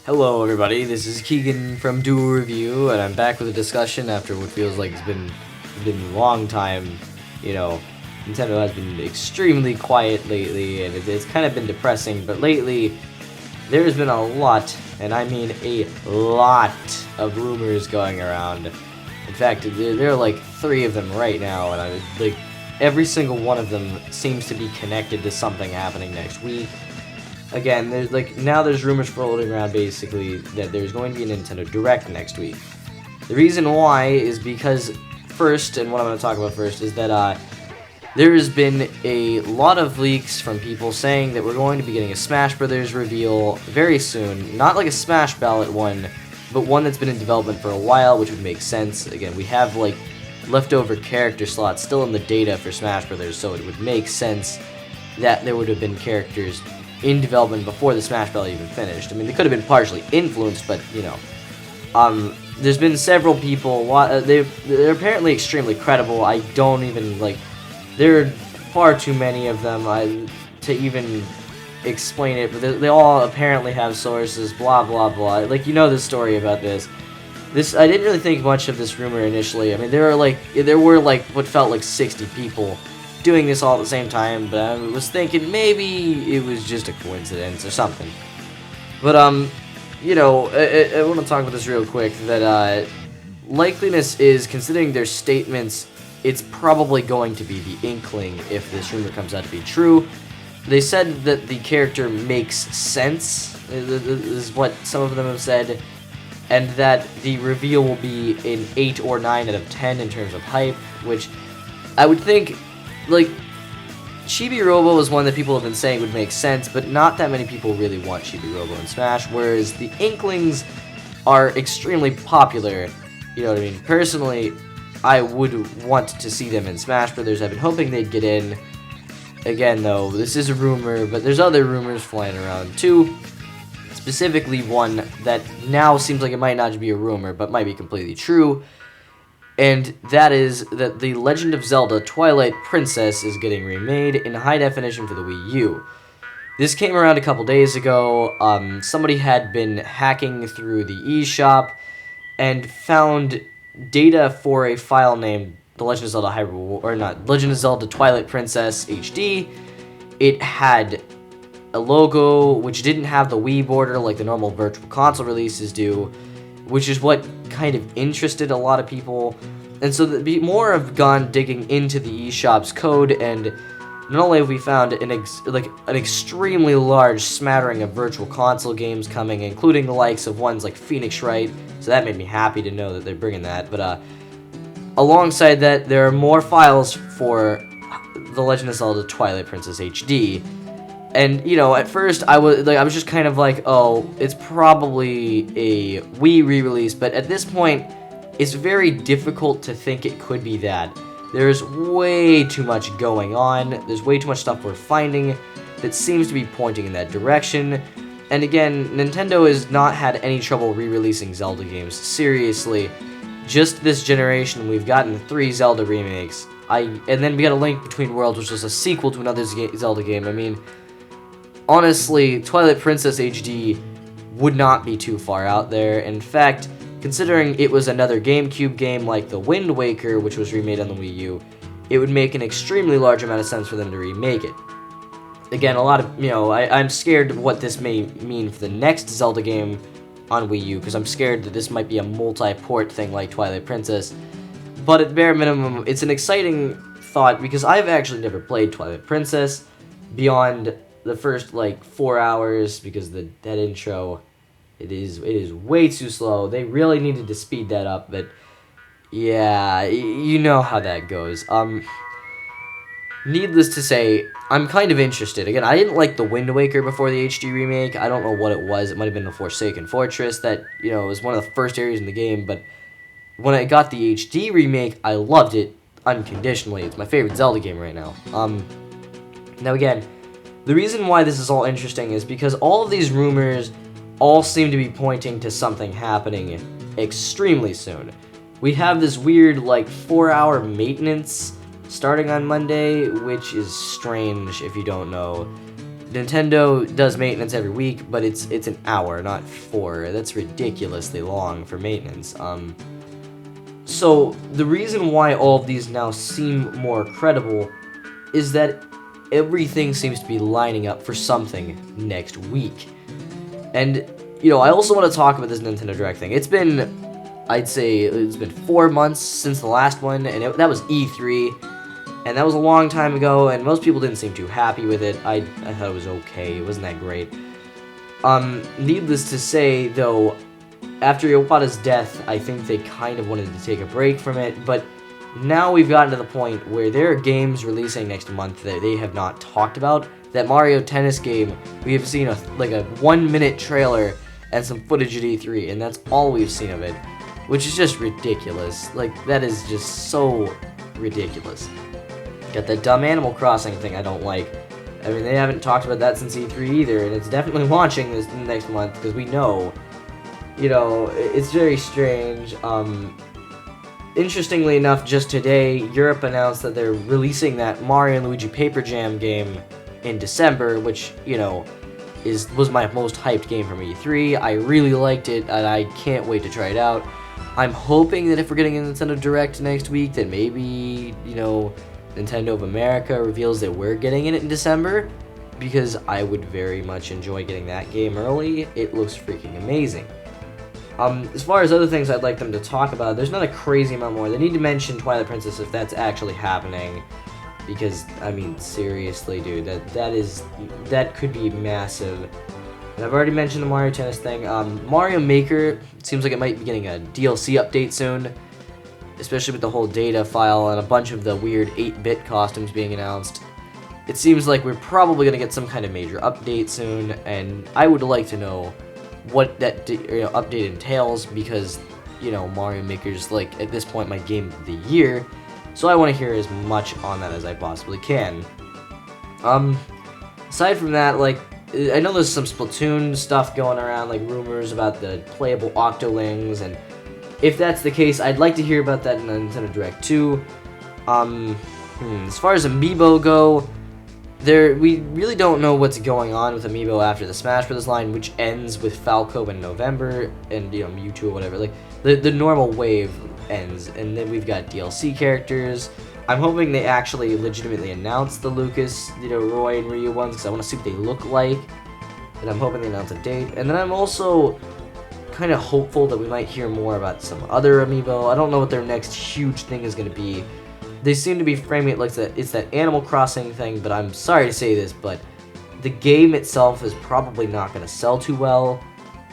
Hello everybody, this is Keegan from DuoReview, and I'm back with a discussion after what feels like it's been a long time. You know, Nintendo has been extremely quiet lately, and it's kind of been depressing, but lately there's been a lot, and I mean a lot of rumors going around. In fact, there are like 3 of them right now, and every single one of them seems to be connected to something happening next week. Again, there's rumors floating around basically that there's going to be a Nintendo Direct next week. The reason why is because first, and what I'm going to talk about first, is that there has been a lot of leaks from people saying that we're going to be getting a Smash Brothers reveal very soon. Not like a Smash Ballot one, but one that's been in development for a while, which would make sense. Again, we have like leftover character slots still in the data for Smash Brothers, so it would make sense that there would have been characters in development before the Smash Ballot even finished. I mean, they could have been partially influenced, but, you know. There's been several people, they're apparently extremely credible. I don't even, there are far too many of them to even explain it, but they all apparently have sources, blah, blah, blah. You know the story about this. I didn't really think much of this rumor initially. I mean, there were what felt like 60 people doing this all at the same time, but I was thinking maybe it was just a coincidence or something. But you know, I want to talk about this real quick, that likeliness is, considering their statements, it's probably going to be the Inkling if this rumor comes out to be true. They said that the character makes sense, is what some of them have said, and that the reveal will be an 8 or 9 out of 10 in terms of hype, which I would think, Chibi Robo is one that people have been saying would make sense, but not that many people really want Chibi Robo in Smash, whereas the Inklings are extremely popular, you know what I mean? Personally, I would want to see them in Smash Brothers. I've been hoping they'd get in. Again, though, this is a rumor, but there's other rumors flying around too. Specifically one that now seems like it might not be a rumor, but might be completely true. And that is that The Legend of Zelda Twilight Princess is getting remade in high definition for the Wii U. This came around a couple days ago. Somebody had been hacking through the eShop and found data for a file named The Legend of Zelda Legend of Zelda Twilight Princess HD. It had a logo which didn't have the Wii border like the normal Virtual Console releases do, which is what kind of interested a lot of people. And so more have gone digging into the eShop's code, and not only have we found an extremely large smattering of Virtual Console games coming, including the likes of ones like Phoenix Wright, so that made me happy to know that they're bringing that, but alongside that, there are more files for The Legend of Zelda Twilight Princess HD. And, you know, at first, I was just kind of like, oh, it's probably a Wii re-release, but at this point, it's very difficult to think it could be that. There's way too much going on, there's way too much stuff we're finding that seems to be pointing in that direction. And again, Nintendo has not had any trouble re-releasing Zelda games, seriously. Just this generation, we've gotten 3 Zelda remakes. And then we got A Link Between Worlds, which was a sequel to another Zelda game. I mean, honestly, Twilight Princess HD would not be too far out there. In fact, considering it was another GameCube game like The Wind Waker, which was remade on the Wii U, it would make an extremely large amount of sense for them to remake it. Again, a lot of, I'm scared of what this may mean for the next Zelda game on Wii U, because I'm scared that this might be a multi-port thing like Twilight Princess. But at bare minimum, it's an exciting thought, because I've actually never played Twilight Princess beyond the first 4 hours, because that intro, it is way too slow. They really needed to speed that up, but yeah, you know how that goes. Needless to say, I'm kind of interested. Again, I didn't like The Wind Waker before the HD remake. I don't know what it was. It might have been the Forsaken Fortress that, was one of the first areas in the game, but when I got the HD remake, I loved it unconditionally. It's my favorite Zelda game right now. Now again, the reason why this is all interesting is because all of these rumors all seem to be pointing to something happening extremely soon. We have this weird, 4-hour maintenance starting on Monday, which is strange if you don't know. Nintendo does maintenance every week, but it's an hour, not 4. That's ridiculously long for maintenance. So the reason why all of these now seem more credible is that everything seems to be lining up for something next week. And, you know, I also want to talk about this Nintendo Direct thing. It's been, I'd say, it's been 4 months since the last one, and that was E3, and that was a long time ago, and most people didn't seem too happy with it. I thought it was okay. It wasn't that great. Needless to say, though, after Iwata's death, I think they kind of wanted to take a break from it, but now we've gotten to the point where there are games releasing next month that they have not talked about. That Mario Tennis game, we have seen a 1-minute trailer and some footage at E3, and that's all we've seen of it, which is just ridiculous. Like, that is just so ridiculous. Got that dumb Animal Crossing thing I don't like. I mean, they haven't talked about that since E3 either, and it's definitely launching this next month, because we know, you know, it's very strange. Interestingly enough, just today, Europe announced that they're releasing that Mario & Luigi Paper Jam game in December, which, you know, was my most hyped game from E3. I really liked it, and I can't wait to try it out. I'm hoping that if we're getting a Nintendo Direct next week, that maybe, you know, Nintendo of America reveals that we're getting it in December, because I would very much enjoy getting that game early. It looks freaking amazing. As far as other things I'd like them to talk about, there's not a crazy amount more. They need to mention Twilight Princess if that's actually happening, because, I mean, seriously, dude, that could be massive. And I've already mentioned the Mario Tennis thing. Mario Maker, it seems like it might be getting a DLC update soon, especially with the whole data file and a bunch of the weird 8-bit costumes being announced. It seems like we're probably going to get some kind of major update soon, and I would like to know what that update entails, because, you know, Mario Maker's, like, at this point, my game of the year, so I want to hear as much on that as I possibly can. Aside from that, like, I know there's some Splatoon stuff going around, like rumors about the playable Octolings, and if that's the case, I'd like to hear about that in the Nintendo Direct too. As far as Amiibo go, we really don't know what's going on with Amiibo after the Smash Bros. Line, which ends with Falco in November, and, you know, Mewtwo or whatever. Like, the normal wave ends, and then we've got DLC characters. I'm hoping they actually legitimately announce the Lucas, you know, Roy and Ryu ones, because I want to see what they look like, and I'm hoping they announce a date. And then I'm also kind of hopeful that we might hear more about some other Amiibo. I don't know what their next huge thing is going to be. They seem to be framing it like it's that Animal Crossing thing, but I'm sorry to say this, but the game itself is probably not going to sell too well.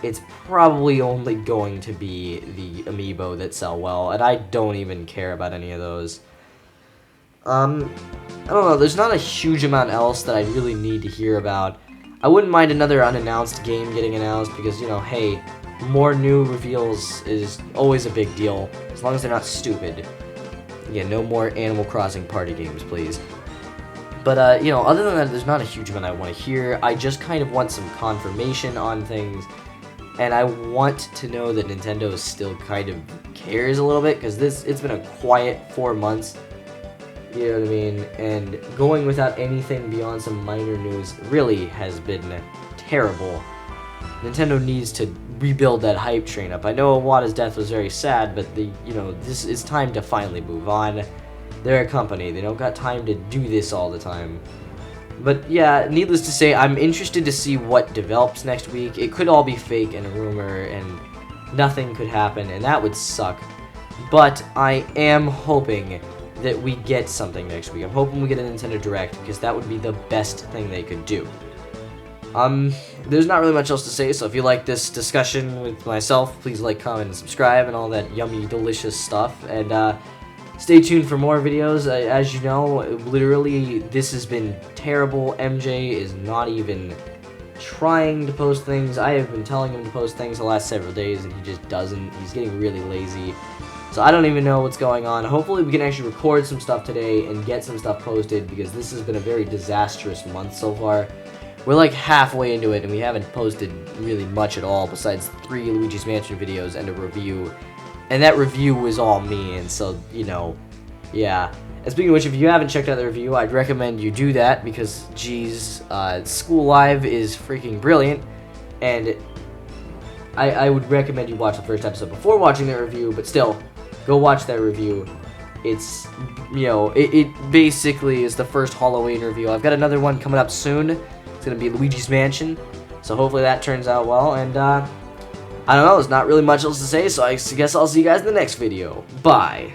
It's probably only going to be the Amiibo that sell well, and I don't even care about any of those. I don't know, there's not a huge amount else that I really need to hear about. I wouldn't mind another unannounced game getting announced, because, you know, hey, more new reveals is always a big deal, as long as they're not stupid. Yeah, no more Animal Crossing party games, please. But, you know, other than that, there's not a huge amount I want to hear. I just kind of want some confirmation on things, and I want to know that Nintendo still kind of cares a little bit, because it's been a quiet 4 months, you know what I mean, and going without anything beyond some minor news really has been terrible. Nintendo needs to rebuild that hype train up. I know Iwata's death was very sad, but this is time to finally move on. They're a company, they don't got time to do this all the time. But yeah, needless to say, I'm interested to see what develops next week. It could all be fake and a rumor, and nothing could happen, and that would suck. But I am hoping that we get something next week. I'm hoping we get a Nintendo Direct, because that would be the best thing they could do. There's not really much else to say, so if you like this discussion with myself, please like, comment, and subscribe, and all that yummy, delicious stuff, and, stay tuned for more videos. As you know, literally, this has been terrible. MJ is not even trying to post things. I have been telling him to post things the last several days, and he just doesn't. He's getting really lazy. So I don't even know what's going on. Hopefully we can actually record some stuff today and get some stuff posted, because this has been a very disastrous month so far. We're like halfway into it, and we haven't posted really much at all besides 3 Luigi's Mansion videos and a review. And that review was all me, and so, you know, yeah. And speaking of which, if you haven't checked out the review, I'd recommend you do that because, geez, School Live is freaking brilliant, and I would recommend you watch the first episode before watching the review, but still, go watch that review. It's, you know, it basically is the first Halloween review. I've got another one coming up soon. It's going to be Luigi's Mansion, so hopefully that turns out well, and, I don't know, there's not really much else to say, so I guess I'll see you guys in the next video. Bye!